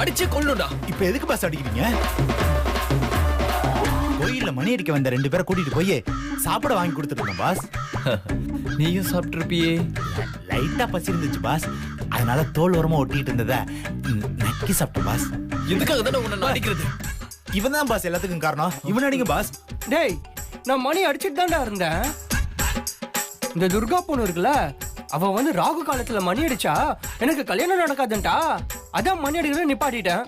அடிச்சே கொள்ளுடா. இப்ப எதுக்கு பாஸ் அடிக்கிறீங்க? கோயில்ல மணி அடிக்க வந்த 2 பேரை கூட்டிட்டு போய் சாப்பிட வாங்கி கொடுத்துருந்தோம் பாஸ். நீயும் சாப்பிட்டுருப்பியே. லைட்டா பசி இருந்துச்சு பாஸ், அதனால தோல் ஓரமா ஒட்டிட்டு இருந்தத நக்கி சாப்பிட்டேன் பாஸ். இதுக்காக தானே உன்னை அடிக்கிறது. இவன் தான் பாஸ் எல்லாத்துக்கும் காரணம். இவன் அடிங்க பாஸ். டேய், நான் மணி அடிச்சிட்டு தான்டா இருந்தேன். இந்த துர்கா பொண்ணு இருக்குல்ல, அவ வந்து ராகு காலத்துல மணி அடிச்சா எனக்கு கல்யாணம் நடக்காதுன்ட்டா. அதான் மணி அடிக்கிறத நிப்பாட்டிட்டேன்.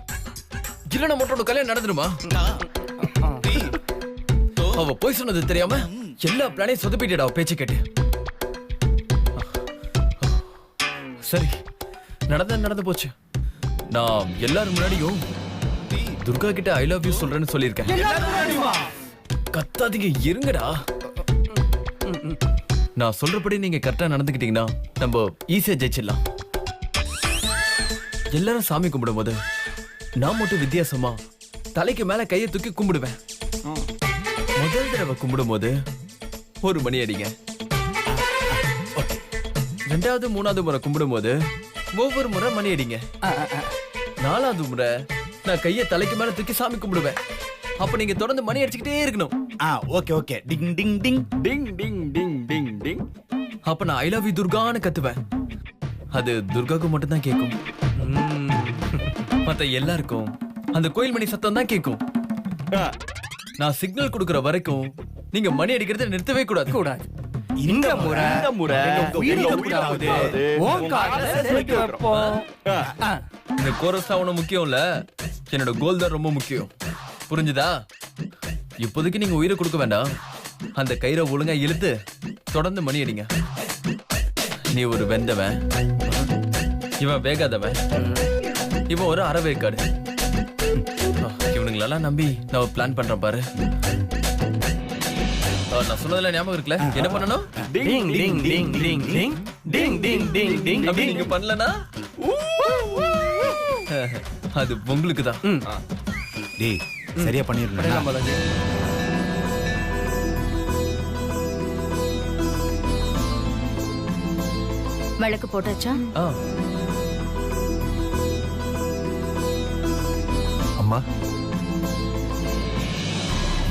இல்லைன்னா மட்டும் கல்யாணம் நடந்துருமா? அவ போய் சொன்னது தெரியாம எல்லா பிளானையும் சொதப்பிட்டா பேச்சு கேட்டு. சரி, நடந்து போச்சு. நான் எல்லாரும் முன்னாடியும் துர்கா கிட்ட ஐ லவ் யூ சொல்றேன்னு சொல்லியிருக்கேன். கத்தாதீங்க, இருங்கடா. நான் சொல்றபடி நீங்க கரெக்டா நடந்துக்கிட்டீங்கன்னா நம்ம ஈஸியா ஜெயிச்சிடலாம். எல்லாரும் சாமி கும்பிடும் போது நான் மட்டும் வித்தியாசமா தலைக்கு மேல கையை தூக்கி கும்பிடுவேன். முதல் தடவை கும்பிடும் போது ஒரு மணி அடிங்க. ரெண்டாவது மூணாவது முறை கும்பிடும் போது ஒவ்வொரு முறை மணி அடிங்க. நாலாவது முறை நான் கையை தலைக்கு மேல தூக்கி சாமி கும்பிடுவேன். அப்ப நீங்க தொடர்ந்து மணி அடிச்சுக்கிட்டே இருக்கணும். Okay okay. Ding ding ding ding ding ding ding ding. அப்ப நான் ஐ லவ் யூ துர்கான்னு கத்துவேன். அது துர்காக்கு மட்டும் தான் கேட்கும். மத்த எல்லாருக்கும் அந்த கோயில் மணி சத்தம் தான் கேட்கும். நான் சிக்னல் கொடுக்கிற வரைக்கும் நீங்க மணி அடிக்கிறத நிறுத்தவே கூடாது. இந்த முறை இந்த கோரஸ் தான் முக்கியம் இல்ல, என்னோட கோல் தான் ரொம்ப முக்கியம். புரிஞ்சுதா? இப்போதைக்கு நீங்க உயிரை கொடுக்க வேண்டாம். அந்த கயிறை ஒழுங்கா இழுத்து தொடர்ந்து மணி அடிங்க. நீ ஒரு வெந்தவன், இவன் வேகாதவன், இவன் ஒரு அறவேக்காடு. இவனுங்களெல்லாம் நம்பி நான் பிளான் பண்றேன் பாரு. நான் சொன்னதுல ஞாபகம் இருக்குல்ல? என்ன பண்ணணும்? டிங் ding ding ding ding ding ding ding டிங். அப்படி நீங்க பண்ணலனா அது உங்களுக்கு தான். டேய், சரியா பண்ணிருக்கேன். விளக்கு போட்டாச்சா? அம்மா,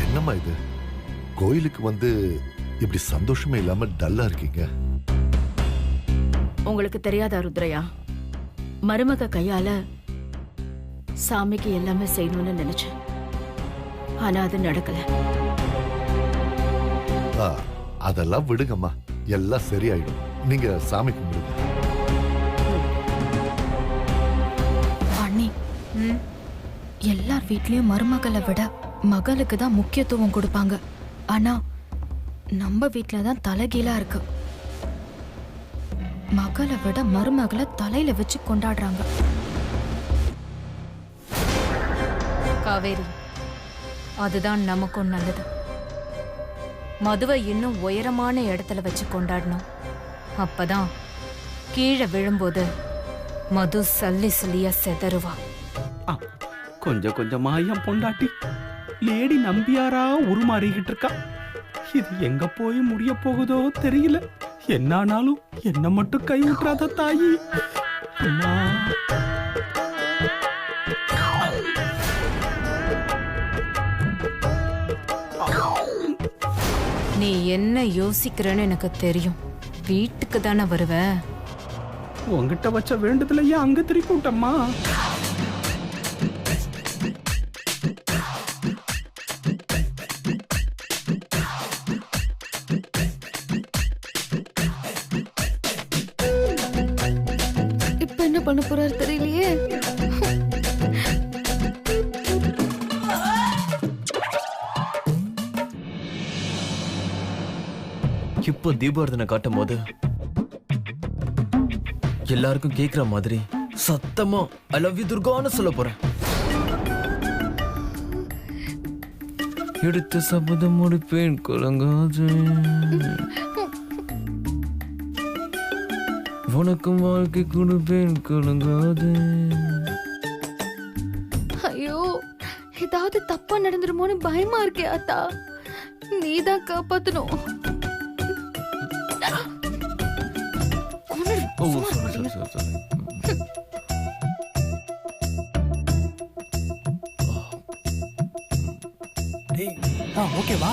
என்னம்மா இது? கோயிலுக்கு வந்து இப்படி சந்தோஷமே இல்லாம டல்லா இருக்கீங்க. உங்களுக்கு தெரியாதா ருத்ரையா, மருமக கையால சாமிக்கு எல்லாமே செய்யணும்னு நினைச்சேன். ஆனா அது நடக்கல. அதெல்லாம் விடுங்கம்மா, எல்லாம் சரியாயிடும். நீங்க சாமி கும்பிடுங்க. அண்ணி, எல்லார் வீட்லயும் மருமகளை விட மகளுக்கு தான் முக்கியத்துவம் கொடுப்பாங்க. ஆனா நம்ம வீட்ல தான் தலைகீழா இருக்கு. மகளை விட மருமகளை தலையில வச்சு கொண்டாடுறாங்க. காவேரி, அதுதான் நமக்கும் நல்லது. மதுவை இன்னும் உயரமான இடத்துல வச்சு கொண்டாடணும். அப்பதான் கீழே விழும்போது மது சல்லி சல்லியா செதறுவா. கொஞ்சம் கொஞ்சமா என் பொண்டாட்டி லேடி நம்பியாரா உருமாறிக்கிட்டு இருக்கா. இது எங்க போய் முடிய போகுதோ தெரியல. என்னானாலும் என்ன மட்டும் கை விட்டுறாத தாயி. அம்மா, நீ என்ன யோசிக்கிறன்னு எனக்கு தெரியும். வீட்டுக்கு தானே வருவ. உங்ககிட்ட வச்ச வேண்டுதல ஏன் அங்க திருப்பி விட்டம்மா? இப்ப என்ன பண்ண போறாரு தெரியலையே. இப்போ தீபாவளி காட்டும் போது எல்லாருக்கும் கேக்குற மாதிரி சத்தமா ஐ லவ் யூ துர்கான்னு சொல்ல போறேன். எடுத்த சபதம் முடிப்பேன் குலங்காது, உனக்கும் வாழ்க்கை கொடுப்பேன் குலங்காது. ஐயோ, ஏதாவது தப்பா நடந்துருமோன்னு பயமா இருக்கே அத்தா. நீதான் காப்பாத்தணும். ஓ, போறீங்க? ஓகேவா?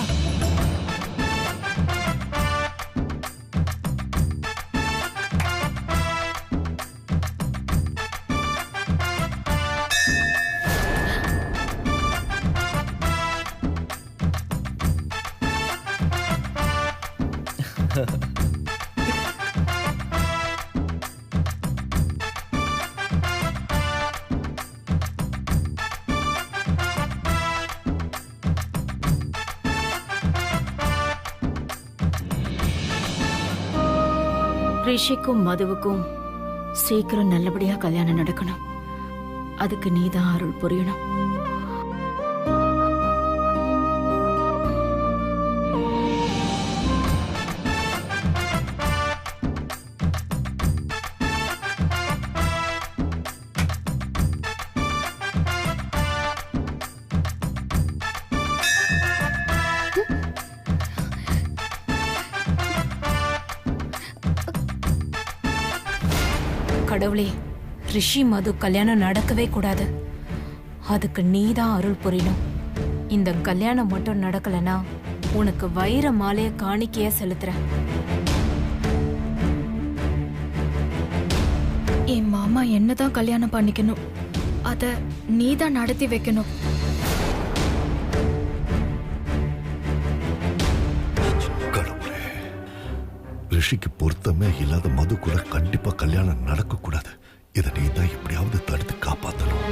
ரிஷிக்கும் மதுவுக்கும் சீக்கிரம் நல்லபடியா கல்யாணம் நடக்கணும். அதுக்கு நீதான் அருள் புரியணும். கடவுளே, ரிஷி மது கல்யாணம் நடக்கவே கூடாது. அதுக்கு நீதான் அருள் புரியணும். இந்த கல்யாணம் மட்டும் நடக்கலனா உனக்கு வைர மாலைய காணிக்கையா செலுத்துறேன். என் மாமா என்னதான் கல்யாணம் பண்ணிக்கணும், அத நீதான் நடத்தி வைக்கணும். கடவுளே, ரிஷிக்கு பொருத்தமே இல்லாத மது கூட கண்டிப்பா கல்யாணம் நடக்க கூடாது. இதை நீ தான் எப்படியாவது தடுத்து காப்பாத்தணும்.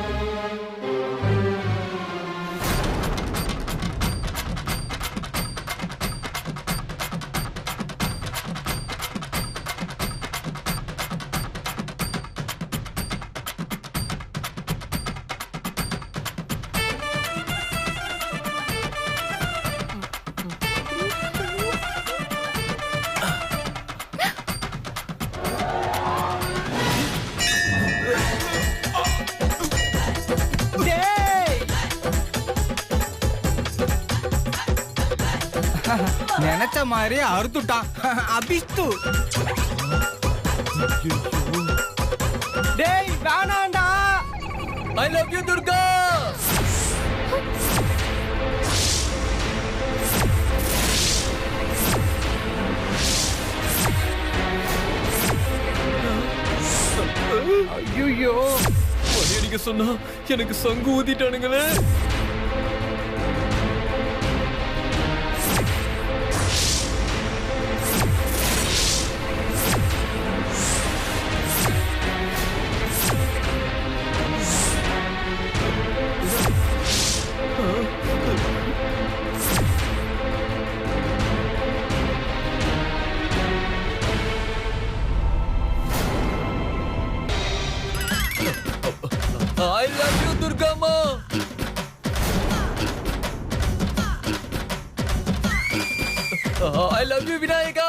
நினைச்ச மாதிரி அறுத்துட்டான். அபிஸ்து டேய் வேணாண்டா. ஐ லவ் யூ துர்கா. ஐயோ, நீங்க சொன்னா எனக்கு சங்கு ஊதிட்டானுங்களே. I love you, Durga Ma. I love you, Vinayaka.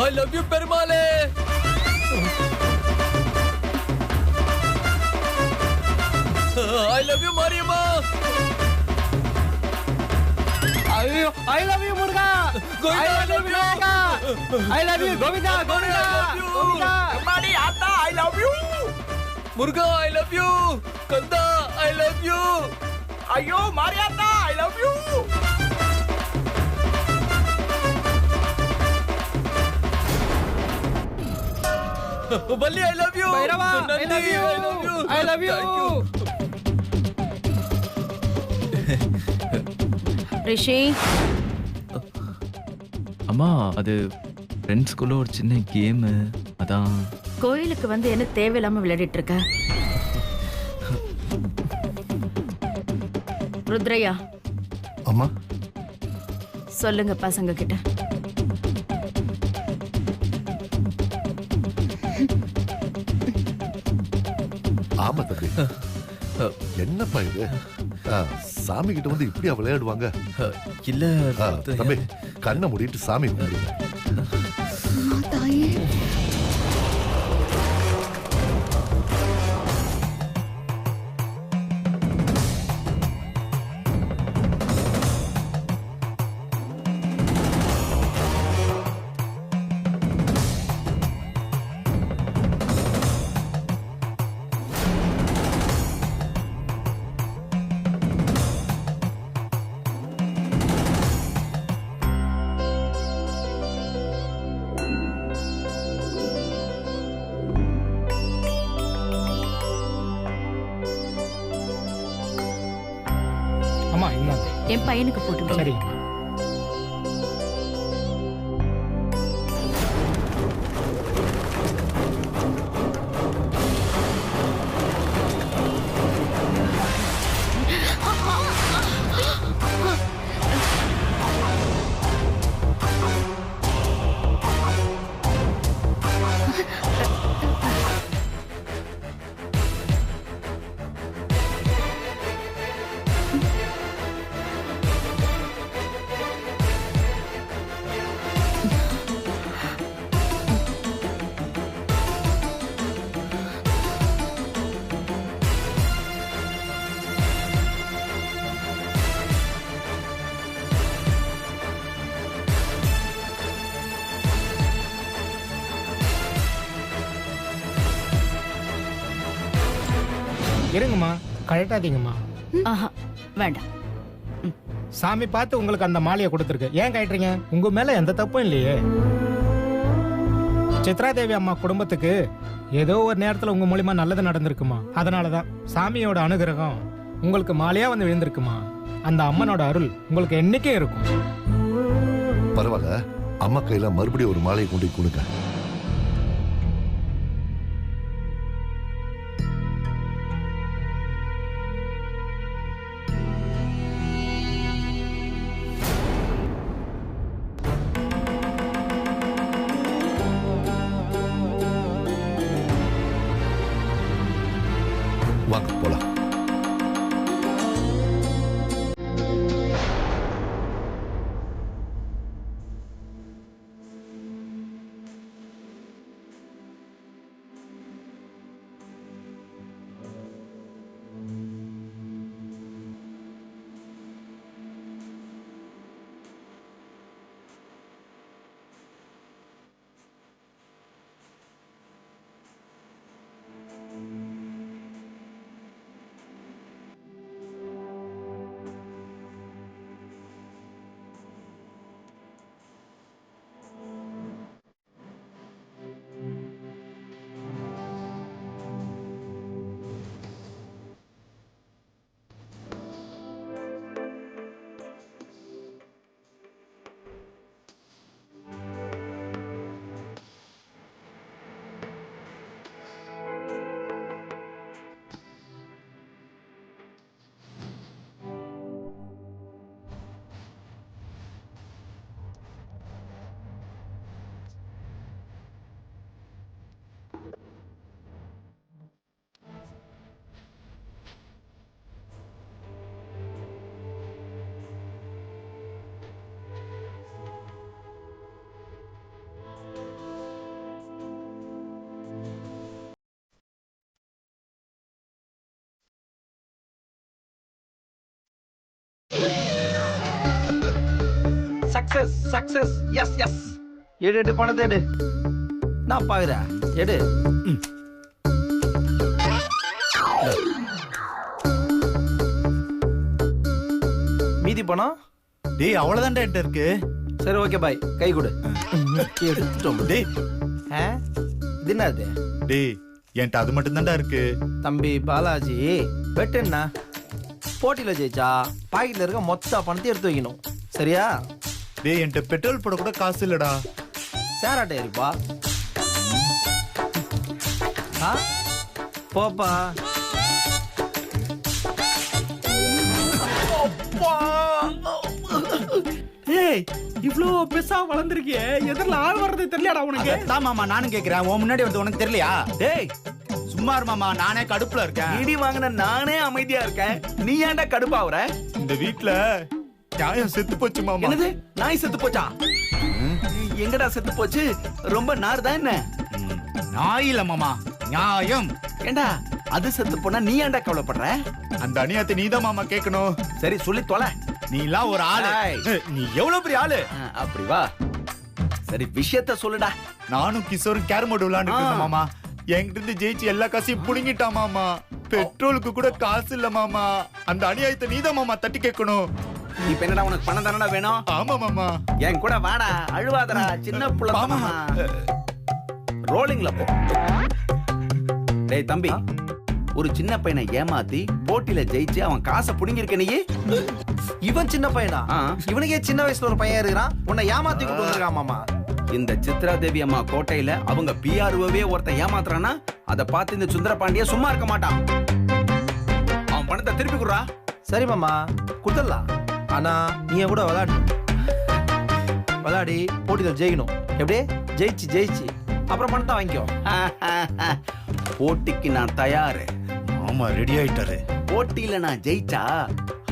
I love you, Permale. I love you, Mariamma. ஐயோ, I love you Muruga. I love you Vinayaka. I love you Govinda. Govinda, Govinda. அம்மாடி ஆத்தா, I love you. Muruga, I love you. Kanda, I love you. ஐயோ Mariyatha, I love you. Valli, I love you. Bhairava, I love you. I love you. I love you. Thank you. ரிஷி, அம்மா, அது ஃப்ரெண்ட்ஸ்குள்ள ஒரு சின்ன game, அதான். கோயிலுக்கு வந்து என்ன தேவையில்லாம விளையாடிட்டு இருக்க? ருத்ரையா, அம்மா, சொல்லுங்க பசங்க கிட்ட. ஆமா தம்பி. என்னப்பா இது? சாமி கிட்ட வந்து இப்படியா விளையாடுவாங்க? இல்ல தம்பி, கண்ணை மூடிட்டு சாமி கும்பிடுங்க. தாயே, அம்மா இந்தாங்க. என் பையனுக்கு போட்டு விடு. சரிங்க. இருங்கம்மா, கழட்டாதீங்கம்மா. ஆஹா வேண்டாம். சாமி பார்த்து உங்களுக்கு அந்த மாலையை கொடுத்துருக்கு. ஏன் கழட்டுறீங்க? உங்க மேல எந்த தப்பும் இல்லையே. சித்ராதேவி அம்மா குடும்பத்துக்கு ஏதோ ஒரு நேரத்துல உங்க மூலியமா நல்லது நடந்திருக்குமா, அதனாலதான் சாமியோட அனுகிரகம் உங்களுக்கு மாலையா வந்து விழுந்திருக்குமா. அந்த அம்மனோட அருள் உங்களுக்கு என்னைக்கே இருக்கும். பரவாயில்ல, அம்மா கையில மறுபடியும் ஒரு மாலையை கொண்டு கொடுங்க. வாங்க போலாம். Success success yes yes. எடு எடு பணத்தை எடு. நான் பாக்குறேன், எடு. மீதி பணம் டேய் அவ்வளவுதான் என்கிட்ட இருக்கு. சரி ஓகே பாய், கை கொடு. எடுத்துட்டோம். டேய் இது என்னது? டேய் என்கிட்ட அது மட்டும் தான்டா இருக்கு. தம்பி பாலாஜி, பெட்டுன்னா போட்டியில ஜெயிச்சா பாக்கெட்ல இருக்க மொத்த பணத்தை எடுத்து வைக்கணும், சரியா? டேய் என்கிட்ட பெட்ரோல் போட கூட காசு இல்லடா. சேராட்டே இருப்பா. போப்பா. ஏய் இவ்ளோ பெருசா வளர்ந்துருக்கிய, எதிரில ஆள் வர்றது தெரியலடா உனக்கு? அதான் மாமா நானும் கேக்குறேன். உன் முன்னாடி வந்து உனக்கு தெரியலையா? டேய் சும்மா இரு மாமா, நானே கடுப்புல இருக்கேன். இடி வாங்கின நானே அமைதியா இருக்கேன், நீ ஏன்டா கடுப்பாவுற? இந்த வீட்ல நியாயம் செத்து போச்சு மாமா. என்னது? நாய் செத்து போச்சா? எங்கடா செத்து போச்சு? ரொம்ப நார்தான் என்ன? நாய் இல்ல மாமா, நியாயம். ஏண்டா அது செத்து போனா நீ ஏன்டா கவலைப்படுற? அந்த அநியாயத்தை நீதான் மாமா கேட்கணும். சரி சொல்லி தொலை. நீ எல்லாம் ஒரு ஆளு. நீ எவ்வளவு பெரிய ஆளு? அப்படி வா. சரி விஷயத்த சொல்லுடா. நானும் கிஷோரும் கேரம் போர்டு விளையாண்டுட்டு இருந்தோம் மாமா. என்கிட்ட இருந்து ஜெயிச்சு எல்லா காசையும் புடுங்கிட்டான் மாமா. பெட்ரோலுக்கு கூட காசு இல்ல மாமா. அந்த அநியாயத்தை நீதான் மாமா தட்டி கேட்கணும். இப்ப என்னடா உனக்கு பணம் தானடா வேணும்? ஆமா மாமா. என் கூட வாடா, அழுவாதடா, சின்ன புள்ள மாமா. ரோலிங்ல போ. டேய் தம்பி, ஒரு சின்ன பையனை ஏமாத்தி போட்டியில ஜெயிச்சு அவன் காசை புடுங்கிருக்க நீ. இவன் சின்ன பையனா? இவனுக்கே சின்ன வயசுல ஒரு பையன் இருக்கிறான், உன்னை ஏமாத்தி கொண்டு வந்திருக்கான் மாமா. இந்த சித்ரா தேவி அம்மா கோட்டையில அவங்க பிஆர்ஓவே ஒருத்தன் ஏமாத்துறானா அதை பார்த்து இந்த சுந்தர பாண்டிய சும்மா இருக்க மாட்டான். அவன் பணத்தை திருப்பி குடுறா. சரி மாமா, குடுத்துடலாம். ஆனா நீ கூட விளையாடி போட்டியில் ஜெயிக்கணும். எப்படியே ஜெயிச்சு அப்புறம் பணத்தை வாங்கிக்கோ. போட்டிக்கு நான் தயாரு. ஆமா, ரெடி ஆயிட்டாரு. போட்டியில நான் ஜெயிச்சா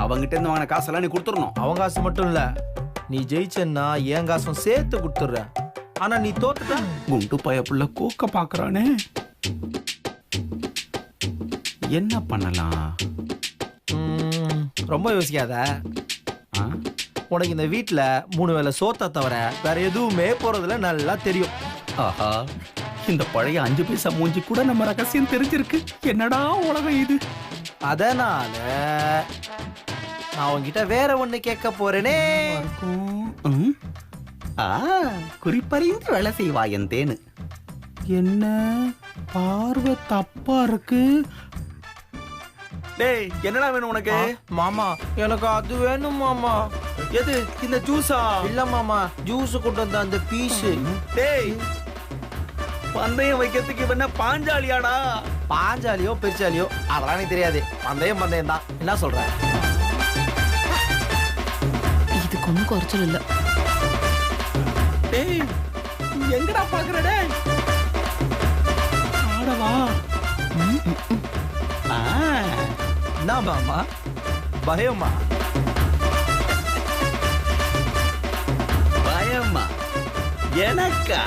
அவங்கிட்ட இருந்து வாங்கின காசெல்லாம் நீ கொடுத்துடணும். அவங்க காசு மட்டும் இல்ல, நீ ஜெயிச்சன்னா என் காசும் சேர்த்து கொடுத்துடுற. ஆனா நீ தோத்துட்ட, குண்டு பயப்புள்ள கூக்க பாக்குறானே. என்ன பண்ணலாம்? ரொம்ப யோசிக்காத. உனக்கு இந்த வீட்டுல 3 வேளை சோத்த தவிர வேற எதுவுமே போறதுல நல்லா தெரியும். ஆஹா, இந்த பழைய 5 பைசா மூஞ்சி கூட நம்ம ரகசியம் தெரிஞ்சிருக்கு. என்னடா உலகம் இது. அதனால நான் உன்கிட்ட வேற ஒண்ணு கேட்க போறேனே. குறிப்பறிந்து வேலை செய்வா என் தேனு. என்ன பார்வை தப்பா இருக்கு? டேய், என்னடா வேணும் உனக்கு? மாமா, எனக்கு அது வேணும் மாமா. எது? இந்த ஜூஸா? இல்ல மாமா, ஜூஸ் கொண்டு வந்த அந்த பீஸ். டேய், பந்தயம் வைக்கிறதுக்கு இவன பாஞ்சாலியாடா? பாஞ்சாலியோ பெருச்சாலியோ அதெல்லாம் எனக்கு தெரியாது. பந்தயம் தான். என்ன சொல்ற? இதுக்கு ஒன்றும் குறைச்சல் இல்லை. டேய், எங்கடா பாக்குற? டேய், ஆடவா? என்ன மாமா பயமா? பயமா எனக்கா?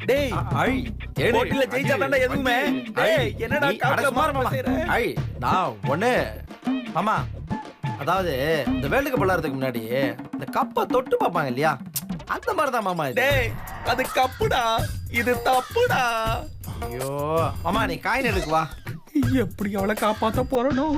டேய், போட்டில ஜெயிச்சாதான்டா எதுவுமே. டேய், என்னடா காக்க மாறமா செய்ற? நான் ஒண்ணு மாமா, அதாவது இந்த வேர்ல்டு கப் விளையாடுறதுக்கு முன்னாடி இந்த கப்பை தொட்டு பார்ப்பாங்க இல்லையா, அந்த மாதிரிதான் மாமா இது. டேய், அது கப்புடா, இது தப்புடா. ஐயோ மாமா, நீ காயின் எடுக்கு வா. எப்படி அவளை காப்பாத்த போறனோ?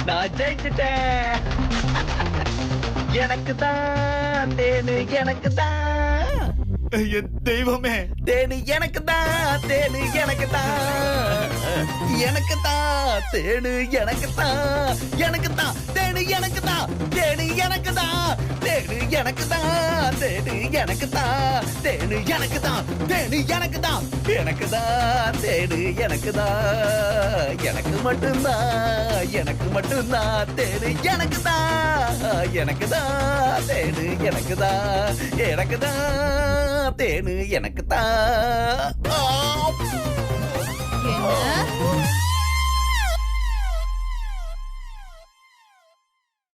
நான் ஜெயிச்சிட்டேன். எனக்கு தான் தேனு, எனக்கு தான். தெய்வமே, தேனு எனக்கு தான், தேனு எனக்கு தான், எனக்கு தான் தேனு, எனக்கு தான், எனக்கு தான் தேனு, எனக்கு தான், தேனு எனக்கு தான், தேனு எனக்கு தான், தேனு எனக்கு தான், தேனு எனக்கு தான், தேனு எனக்கு தான், எனக்கு தான் தேனு, எனக்கு தான், எனக்கு மட்டும்தான், எனக்கு மட்டும்தான் தேனு, எனக்கு தான், எனக்கு தான் தேனு, எனக்கு தான், எனக்கு தான் தேனு, எனக்கு தான்.